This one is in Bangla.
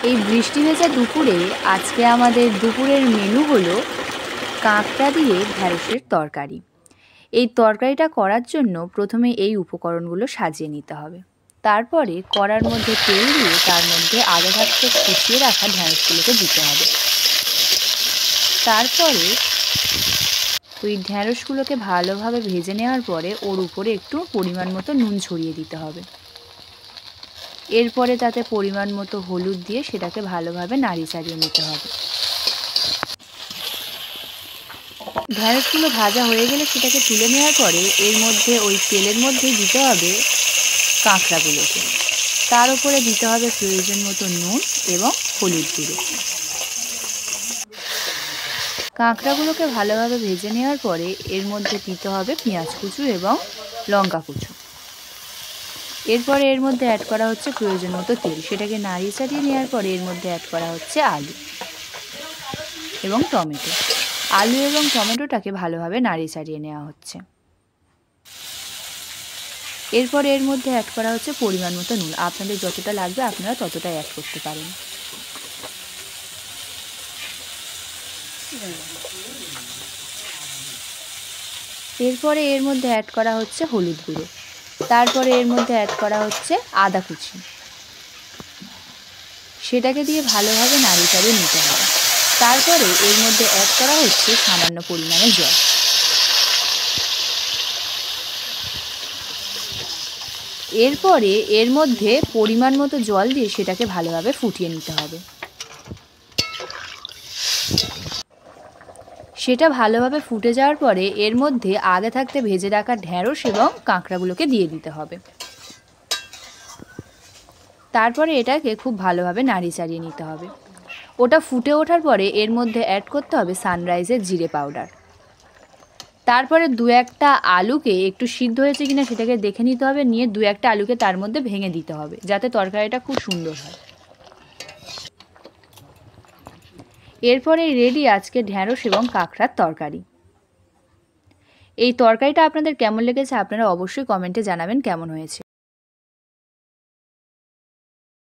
এই বৃষ্টি ভেজা দুপুরে আজকে আমাদের দুপুরের মেনু হলো কাঁকড়া দিয়ে ঢ্যাঁড়সের তরকারি। এই তরকারিটা করার জন্য প্রথমে এই উপকরণগুলো সাজিয়ে নিতে হবে। তারপরে কড়ার মধ্যে তেল দিয়ে তার মধ্যে আগে থাকতে কুচিয়ে রাখা ঢ্যাঁড়সগুলোকে দিতে হবে। তারপরে ওই ঢ্যাঁড়সগুলোকে ভালোভাবে ভেজে নেওয়ার পরে ওর উপরে একটু পরিমাণ মতো নুন ছড়িয়ে দিতে হবে। এরপরে তাতে পরিমাণ মতো হলুদ দিয়ে সেটাকে ভালোভাবে নাড়ি চাড়িয়ে নিতে হবে। ঢ্যাঁড়সগুলো ভাজা হয়ে গেলে সেটাকে তুলে নেওয়ার পরে এর মধ্যে ওই তেলের মধ্যেই দিতে হবে কাঁকড়াগুলোকে। তার উপরে দিতে হবে প্রয়োজন মতো নুন এবং হলুদ গুঁড়ো। কাঁকড়াগুলোকে ভালোভাবে ভেজে নেওয়ার পরে এর মধ্যে দিতে হবে পেঁয়াজ কুচু এবং লঙ্কা কুচু। এরপরে এর মধ্যে অ্যাড করা হচ্ছে প্রয়োজন মতো তেল। সেটাকে নাড়িয়ে চাড়িয়ে নেওয়ার পরে এর মধ্যে অ্যাড করা হচ্ছে আলু এবং টমেটো। আলু এবং টমেটোটাকে ভালোভাবে নাড়িয়ে চাড়িয়ে নেওয়া হচ্ছে। এরপরে এর মধ্যে অ্যাড করা হচ্ছে পরিমাণ মতো নুন। আপনাদের যতটা লাগবে আপনারা ততটাই অ্যাড করতে পারেন। এরপরে এর মধ্যে অ্যাড করা হচ্ছে হলুদ গুঁড়ো। তারপরে এর মধ্যে অ্যাড করা হচ্ছে আদা কুচি। সেটাকে দিয়ে ভালোভাবে নাড়িয়ে চাড়িয়ে নিতে হবে। তারপরে এর মধ্যে অ্যাড করা হচ্ছে সামান্য পরিমাণে জল। এরপরে এর মধ্যে পরিমাণ মতো জল দিয়ে সেটাকে ভালোভাবে ফুটিয়ে নিতে হবে। সেটা ভালোভাবে ফুটে যাওয়ার পরে এর মধ্যে আগে থাকতে ভেজে রাখা ঢ্যাঁড়স এবং কাঁকড়াগুলোকে দিয়ে দিতে হবে। তারপরে এটাকে খুব ভালোভাবে নাড়িয়ে চাড়িয়ে নিতে হবে। ওটা ফুটে ওঠার পরে এর মধ্যে অ্যাড করতে হবে সানরাইজের জিরে পাউডার। তারপরে দু একটা আলুকে একটু সিদ্ধ হয়েছে কিনা সেটাকে দেখে নিতে হবে। নিয়ে দু একটা আলুকে তার মধ্যে ভেঙে দিতে হবে যাতে তরকারিটা খুব সুন্দর হয়। এরপরে রেডি আজকে ঢ্যাঁড়স এবং কাঁকড়ার তরকারি। এই তরকারিটা আপনাদের কেমন লেগেছে আপনারা অবশ্যই কমেন্টে জানাবেন কেমন হয়েছে।